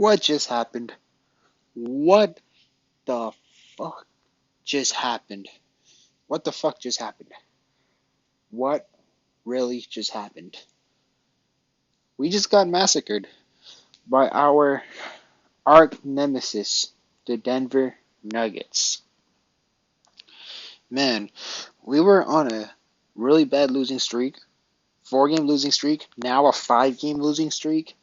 What just happened? What the fuck just happened? What the fuck just happened? What really just happened? We just got massacred by our arch nemesis, the Denver Nuggets. Man, we were on a really bad losing streak, 4 game losing streak, now a 5 game losing streak.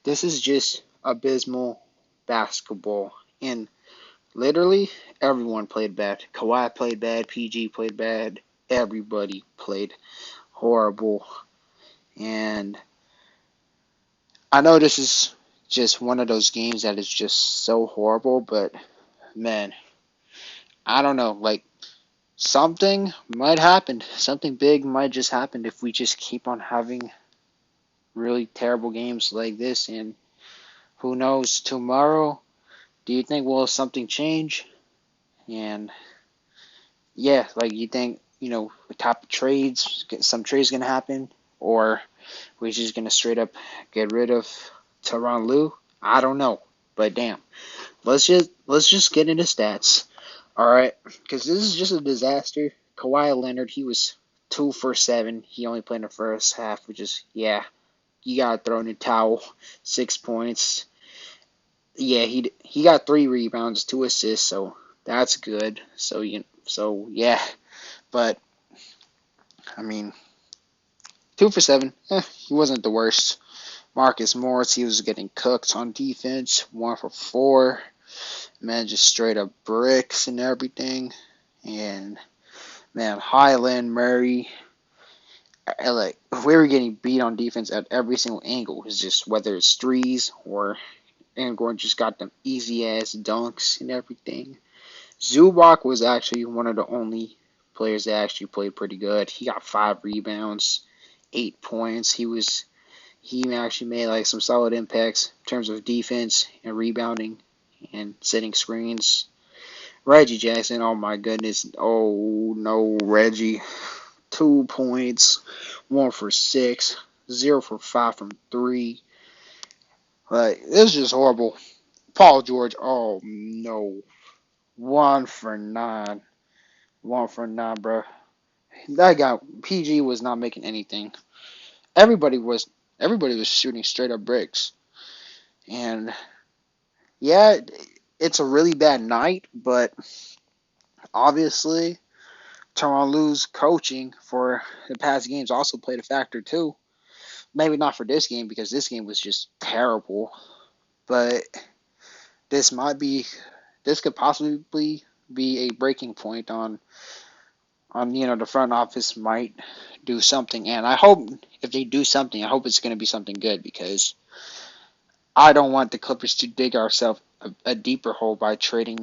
This is just abysmal basketball. And literally, everyone played bad. Kawhi played bad. PG played bad. Everybody played horrible. And I know this is just one of those games that is just so horrible, but man, I don't know. Like, something might happen. Something big might just happen if we just keep on having really terrible games like this. And who knows, tomorrow, do you think will something change? And yeah, like you think, the top of trades, some trades gonna happen, or we're just gonna straight up get rid of Tyronn Lue? I don't know, but damn, let's just get into stats, all right? Because this is just a disaster. Kawhi Leonard, he was 2 for 7. He only played in the first half, which is you gotta throw in the towel. 6 points. Yeah, he got 3 rebounds, 2 assists, so that's good. So yeah, but I mean, 2 for 7. He wasn't the worst. Marcus Morris, he was getting cooked on defense. 1 for 4. Man, just straight up bricks and everything. And man, Highland, Murray, like we were getting beat on defense at every single angle. It's just whether it's threes or Angorn just got them easy ass dunks and everything. Zubac was actually one of the only players that actually played pretty good. He got 5 rebounds, 8 points. He actually made like some solid impacts in terms of defense and rebounding and setting screens. Reggie Jackson, oh my goodness. Oh no, Reggie. 2 points, 1 for 6, 0 for 5 from 3. Like, it was just horrible. Paul George, oh no. 1 for 9. 1 for 9, bro. That guy PG was not making anything. Everybody was everybody was shooting straight up bricks. And yeah, it's a really bad night, but obviously Tyronn Lue's coaching for the past games also played a factor too. Maybe not for this game because this game was just terrible, but this might be this could possibly be a breaking point on the front office might do something, and I hope if they do something, I hope it's going to be something good because I don't want the Clippers to dig ourselves a deeper hole by trading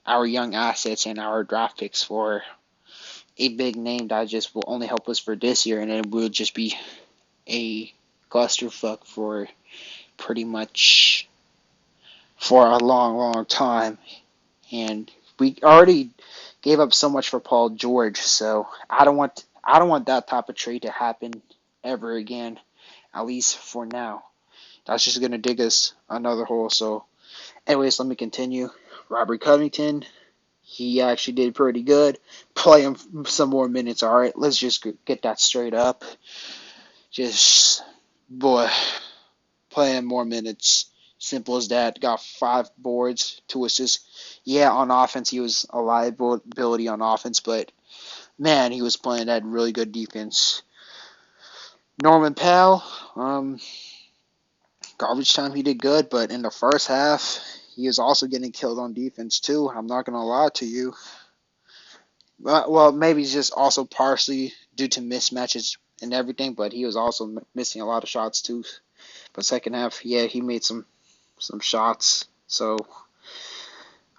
our young assets and our draft picks for a big name that just will only help us for this year, and it will just be a clusterfuck for pretty much for a long, long time. And we already gave up so much for Paul George, so I don't want that type of trade to happen ever again, at least for now. That's just gonna dig us another hole. So, anyways, let me continue. Robert Covington, he actually did pretty good. Play him some more minutes. All right, let's just get that straight up. Just boy, play him more minutes. Simple as that. Got 5 boards, 2 assists. Yeah, on offense he was a liability on offense, but man, he was playing that really good defense. Norman Powell, garbage time he did good, but in the first half he was also getting killed on defense too. I'm not gonna lie to you. Well, maybe just also partially due to mismatches and everything, but he was also missing a lot of shots too. But second half, yeah, he made some shots. So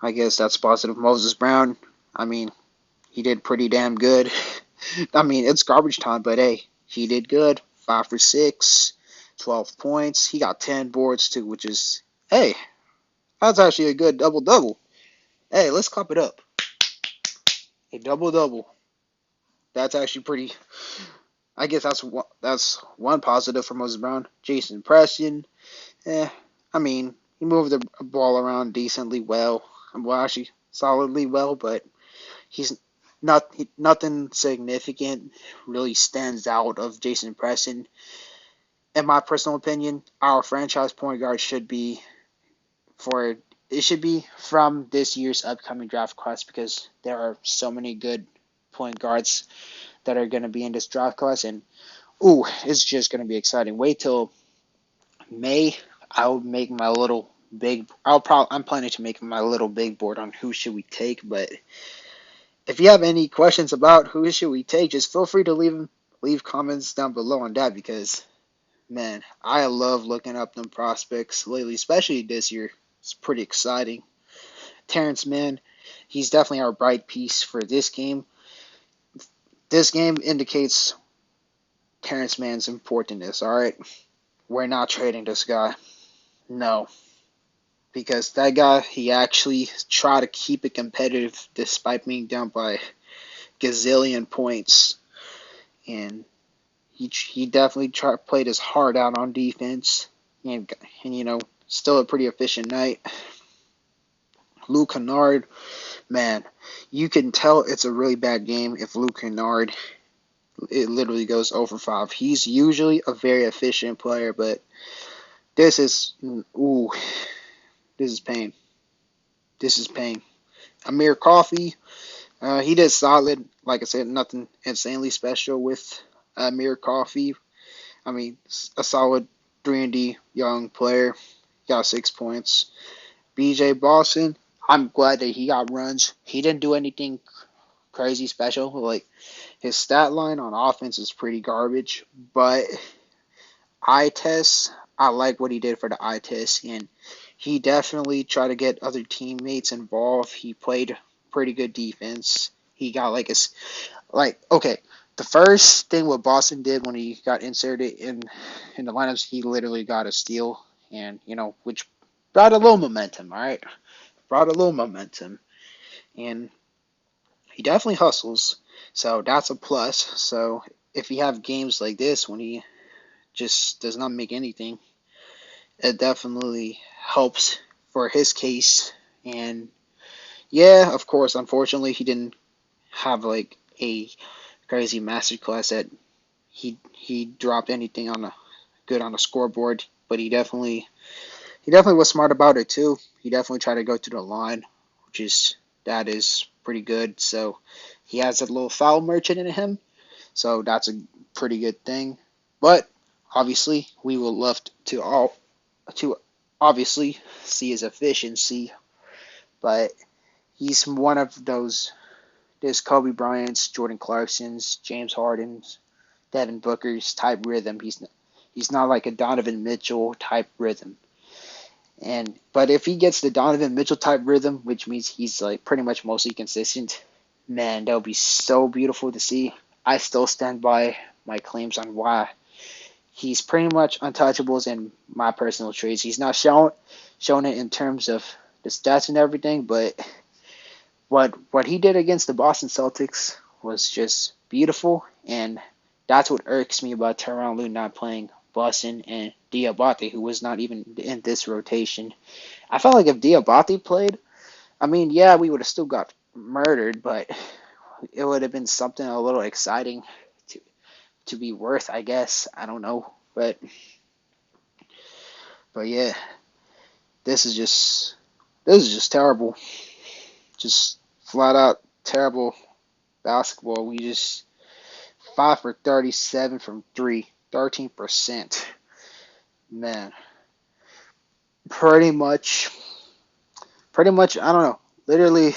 I guess that's positive. Moses Brown, I mean, he did pretty damn good. I mean, it's garbage time, but hey, he did good. 5 for 6, 12 points. He got 10 boards too, which is, hey, that's actually a good double double. Hey, let's clap it up. A double double. That's actually pretty. I guess that's one positive for Moses Brown. Jason Preston, I mean, he moved the ball around decently well. Well, actually, solidly well, but he's nothing significant really stands out of Jason Preston. In my personal opinion, our franchise point guard for should be from this year's upcoming draft class because there are so many good point guards that are going to be in this draft class, and it's just going to be exciting. Wait till May. I'll make my little big. I'm planning to make my little big board on who should we take. But if you have any questions about who should we take, just feel free to leave comments down below on that because man, I love looking up them prospects lately, especially this year. It's pretty exciting. Terrence Mann, he's definitely our bright piece for this game. This game indicates Terrence Mann's importance. All right, we're not trading this guy. No, because that guy he actually tried to keep it competitive despite being down by gazillion points, and he definitely played his heart out on defense, and still a pretty efficient night. Luke Kennard, man, you can tell it's a really bad game if Luke Kennard it literally goes over 5. He's usually a very efficient player, but this is ooh, this is pain. This is pain. Amir Coffey, he did solid. Like I said, nothing insanely special with Amir Coffey. I mean, a solid 3-and-D young player. Got 6 points. BJ Boston, I'm glad that he got runs. He didn't do anything crazy special. Like his stat line on offense is pretty garbage, but eye test, I like what he did for the eye test, and he definitely tried to get other teammates involved. He played pretty good defense. He got okay. The first thing what Boston did when he got inserted in the lineups, he literally got a steal, and which brought a little momentum. All right, brought a little momentum, and he definitely hustles. So that's a plus. So if you have games like this when he just does not make anything, it definitely helps for his case. And yeah, of course, unfortunately, he didn't have like a crazy masterclass that he dropped anything on the scoreboard, but he definitely was smart about it too. He definitely tried to go to the line, that is pretty good. So he has a little foul merchant in him, so that's a pretty good thing. But obviously, we would love to obviously see his efficiency, but he's one of those. There's Kobe Bryant's, Jordan Clarkson's, James Harden's, Devin Booker's type rhythm. He's not like a Donovan Mitchell type rhythm. But if he gets the Donovan Mitchell type rhythm, which means he's like pretty much mostly consistent, man, that would be so beautiful to see. I still stand by my claims on why he's pretty much untouchables in my personal trades. He's not shown it in terms of the stats and everything, but what he did against the Boston Celtics was just beautiful, and that's what irks me about Tyronn Lue not playing Boston and Diabate, who was not even in this rotation. I felt like if Diabate played, I mean, yeah, we would have still got murdered, but it would have been something a little exciting to be worth, I guess. I don't know, but yeah, this is just terrible, just flat out terrible basketball. We just 5 for 37 from 3, 13%. Man, pretty much. I don't know. Literally,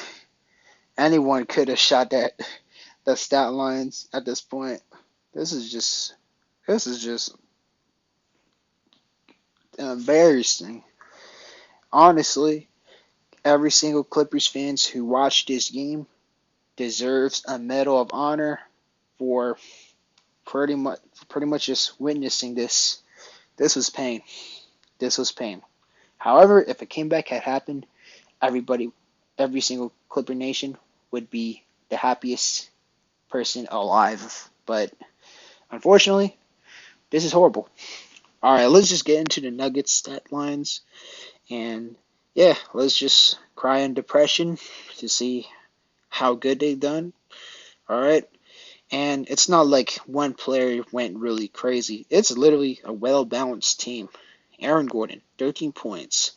anyone could have shot the stat lines at this point. This is just embarrassing. Honestly, every single Clippers fans who watched this game deserves a Medal of Honor for pretty much just witnessing this. This was pain. This was pain. However, if a comeback had happened, every single Clipper Nation would be the happiest person alive. But unfortunately, this is horrible. All right, let's just get into the Nuggets stat lines. And yeah, let's just cry in depression to see how good they've done. All right. And it's not like one player went really crazy. It's literally a well balanced team. Aaron Gordon, 13 points.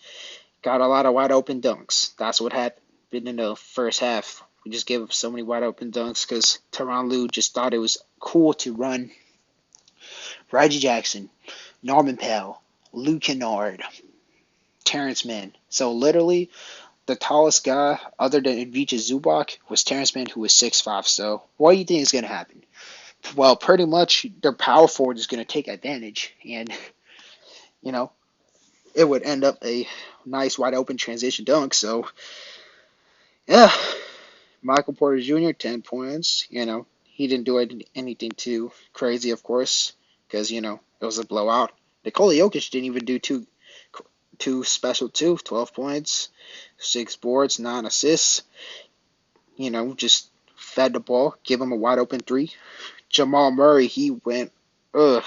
Got a lot of wide open dunks. That's what happened in the first half. We just gave up so many wide open dunks because Tyronn Lue just thought it was cool to run Reggie Jackson, Norman Powell, Luke Kennard, Terrence Mann. So literally, the tallest guy other than Ivica Zubac was Terrence Mann, who was 6'5". So what do you think is going to happen? Well, pretty much their power forward is going to take advantage, and you know it would end up a nice wide open transition dunk. So yeah, Michael Porter Jr. 10 points. He didn't do anything too crazy, of course, because it was a blowout. Nikola Jokic didn't even do too special too. 12 points, 6 boards, 9 assists. Just fed the ball, give him a wide open three. Jamal Murray, ugh,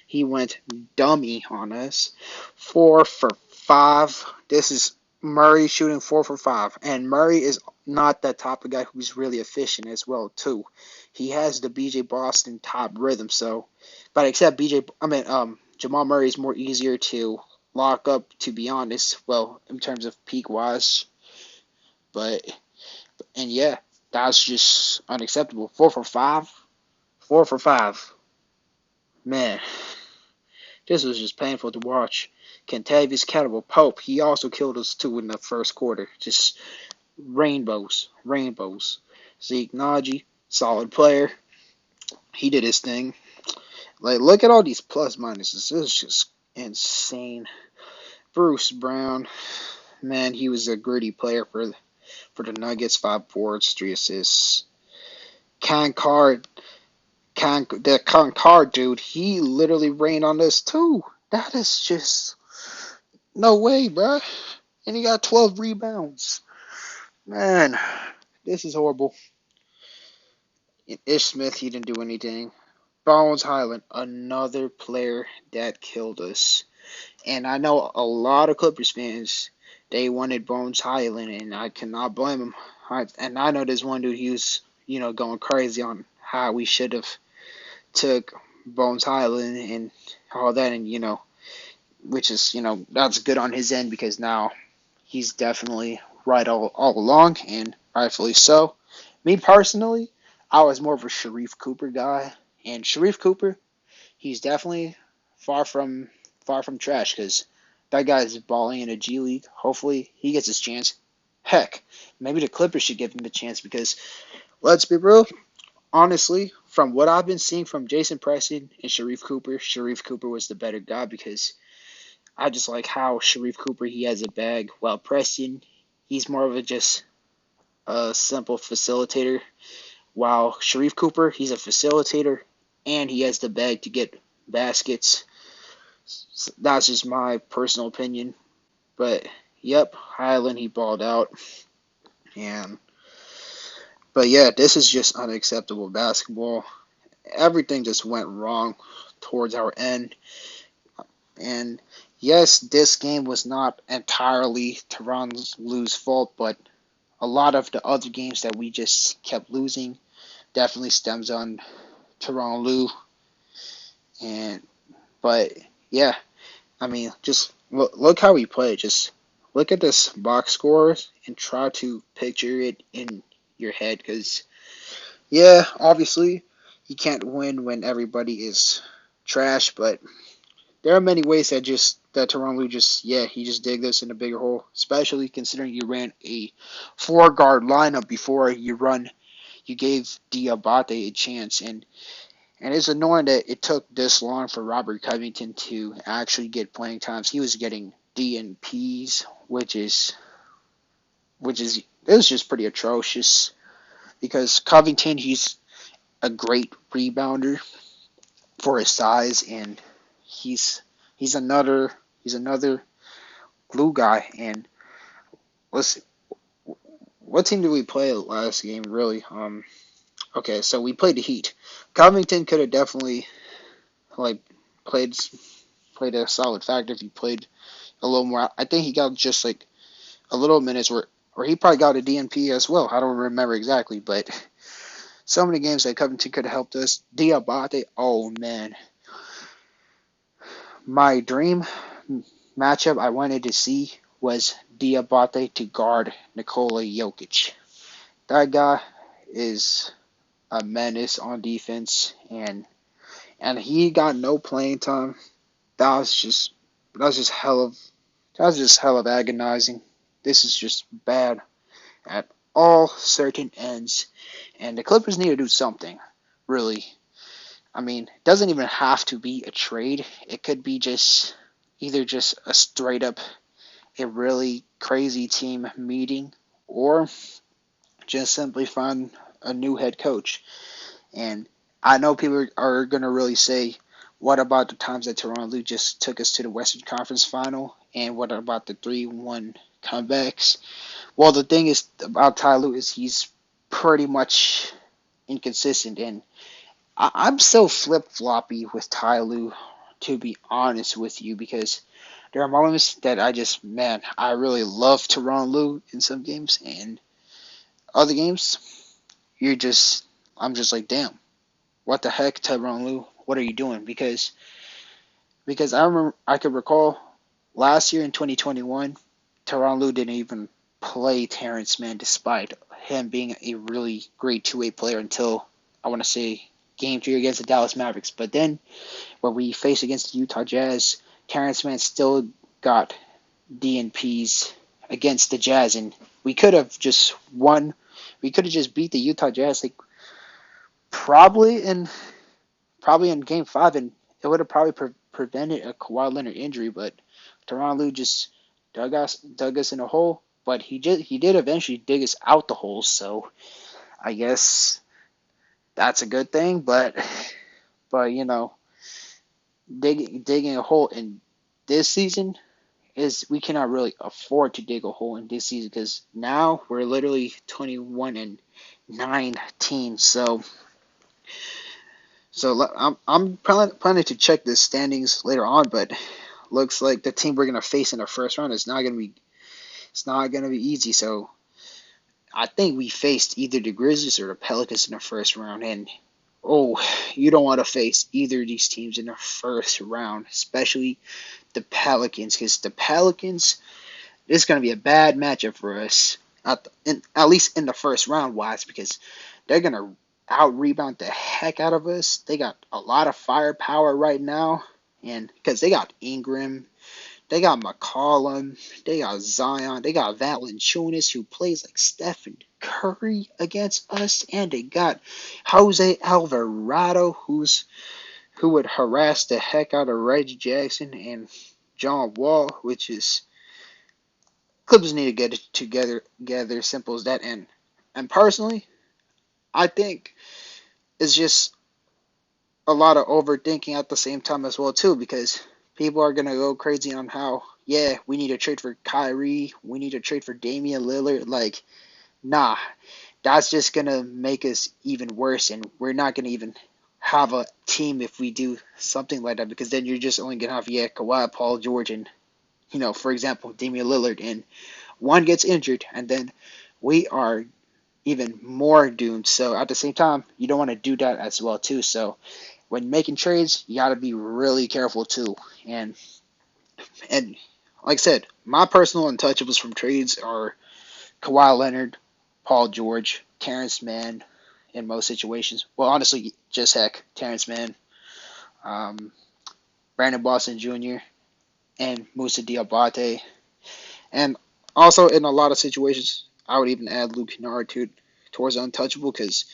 he went dummy on us. 4 for 5. This is Murray shooting 4 for 5, and Murray is not that type of guy who's really efficient as well too. He has the BJ Boston top rhythm, but except Jamal Murray is more easier to lock up, to be honest. Well, in terms of peak wise, but and yeah, that's just unacceptable. 4 for 5, 4 for 5, man. This was just painful to watch. Kentavious Caldwell Pope, he also killed us too in the first quarter. Just rainbows, rainbows. Zeke Naji, solid player. He did his thing. Like, look at all these plus minuses. This is just insane. Bruce Brown, man, he was a gritty player for the Nuggets. 5 boards, 3 assists. Concord, the Concord dude, he literally rained on us too. That is just no way, bruh. And he got 12 rebounds. Man, this is horrible. And Ish Smith, he didn't do anything. Bones Highland, another player that killed us. And I know a lot of Clippers fans, they wanted Bones Highland, and I cannot blame them. And I know there's one dude, he was, going crazy on how we should have took Bones Highland and all that, and, which is, that's good on his end because now he's definitely right all along, and rightfully so. Me personally, I was more of a Sharif Cooper guy, and Sharif Cooper, he's definitely far from trash because that guy is balling in a G League. Hopefully, he gets his chance. Heck, maybe the Clippers should give him the chance because let's be real. Honestly, from what I've been seeing from Jason Preston and Sharif Cooper was the better guy because I just like how Sharif Cooper, he has a bag, while Preston, he's more of just a simple facilitator. While Sharif Cooper, he's a facilitator and he has the bag to get baskets. So that's just my personal opinion. But yep, Highland, he balled out. And but yeah, this is just unacceptable basketball. Everything just went wrong towards our end. And yes, this game was not entirely Tyronn Lue's fault, but a lot of the other games that we just kept losing definitely stems on Tyronn Lue. But yeah, I mean, just look how we play. Just look at this box score and try to picture it in your head, because yeah, obviously you can't win when everybody is trash, but there are many ways that Tyronn Lue he just digged us in a bigger hole, especially considering you ran a 4 guard lineup before you gave Diabate a chance, and it's annoying that it took this long for Robert Covington to actually get playing times. He was getting DNPs, which is it was just pretty atrocious because Covington, he's a great rebounder for his size, and he's another glue guy. And let's what team did we play last game really? Okay, so we played the Heat. Covington could have definitely like played played a solid factor if he played a little more. I think he got just like a little minutes where he probably got a DNP as well. I don't remember exactly, but so many games that Covington could have helped us. Diabate, oh man, my dream matchup I wanted to see was Diabate to guard Nikola Jokic. That guy is a menace on defense, and he got no playing time. That was just that was just hell of that was just hell of agonizing. This is just bad at all certain ends, and the Clippers need to do something. Really, I mean, it doesn't even have to be a trade. It could be just either just a straight up a really crazy team meeting, or just simply find a new head coach. And I know people are going to really say, what about the times that Toronto just took us to the Western Conference Final? And what about the 3-1 comebacks? Well, the thing is about Ty Lue is he's pretty much inconsistent. And I'm so flip-floppy with Ty Lue, to be honest with you, because there are moments that I really love Toronto Lue in some games. And other games, I'm just like, damn. What the heck, Tyronn Lue? What are you doing? Because I could recall last year in 2021, Tyronn Lue didn't even play Terrence Mann despite him being a really great two-way player until I want to say Game 3 against the Dallas Mavericks. But then when we faced against the Utah Jazz, Terrence Mann still got DNPs against the Jazz, and we could have just won. We could have just beat the Utah Jazz like probably in Game 5, and it would have probably prevented a Kawhi Leonard injury. But Tyronn Lue just dug us in a hole. But he did eventually dig us out the hole. So I guess that's a good thing. But digging a hole in this season is we cannot really afford to dig a hole in this season because now we're literally 21-19. So I'm planning to check the standings later on, but looks like the team we're gonna face in the first round is not gonna be easy. So I think we faced either the Grizzlies or the Pelicans in the first round, and oh, you don't want to face either of these teams in the first round, especially the Pelicans, because the Pelicans, this is gonna be a bad matchup for us at least in the first round wise, because they're gonna out rebound the heck out of us. They got a lot of firepower right now, and because they got Ingram, they got McCollum, they got Zion, they got Valanciunas who plays like Stephen Curry against us, and they got Jose Alvarado who would harass the heck out of Reggie Jackson and John Wall, which is Clippers need to get it together, simple as that. And personally, I think it's just a lot of overthinking at the same time as well too, because people are gonna go crazy on how we need to trade for Kyrie, we need to trade for Damian Lillard. Like, nah, that's just gonna make us even worse, and we're not gonna even have a team if we do something like that, because then you're just only gonna have Kawhi, Paul George, and for example, Damian Lillard, and one gets injured, and then we are even more doomed. So at the same time, you don't want to do that as well too. So when making trades, you got to be really careful too. And like I said, my personal untouchables from trades are Kawhi Leonard, Paul George, Terrence Mann in most situations. Well, honestly, just heck, Terrence Mann, um, Brandon Boston Jr., and Musa Diabate. And also in a lot of situations, I would even add Luke Kennard towards untouchable, because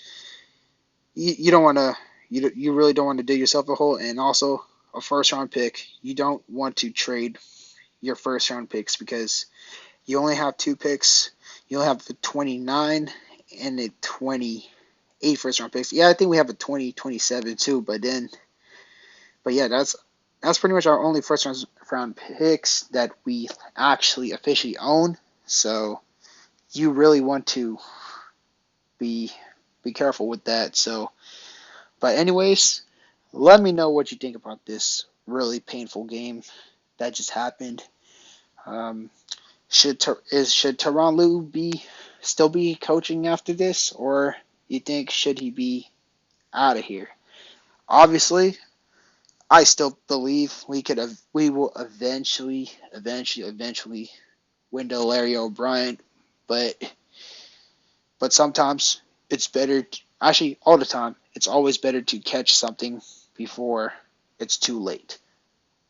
you don't want to you really don't want to dig yourself a hole. And also a first round pick, you don't want to trade your first round picks, because you only have two picks. You only have the 29 and the 28 first round picks. Yeah, I think we have a 2027 too, but yeah, that's pretty much our only first round picks that we actually officially own. So you really want to be careful with that. So, but anyways, let me know what you think about this really painful game that just happened. Um, should Tyronn Lue be still be coaching after this, or you think should he be out of here? Obviously, I still believe we will eventually window Larry O'Brien, but sometimes it's better. Actually, all the time, it's always better to catch something before it's too late.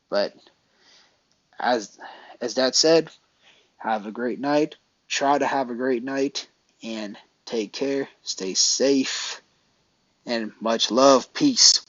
But as that said, have a great night. Try to have a great night and take care. Stay safe and much love. Peace.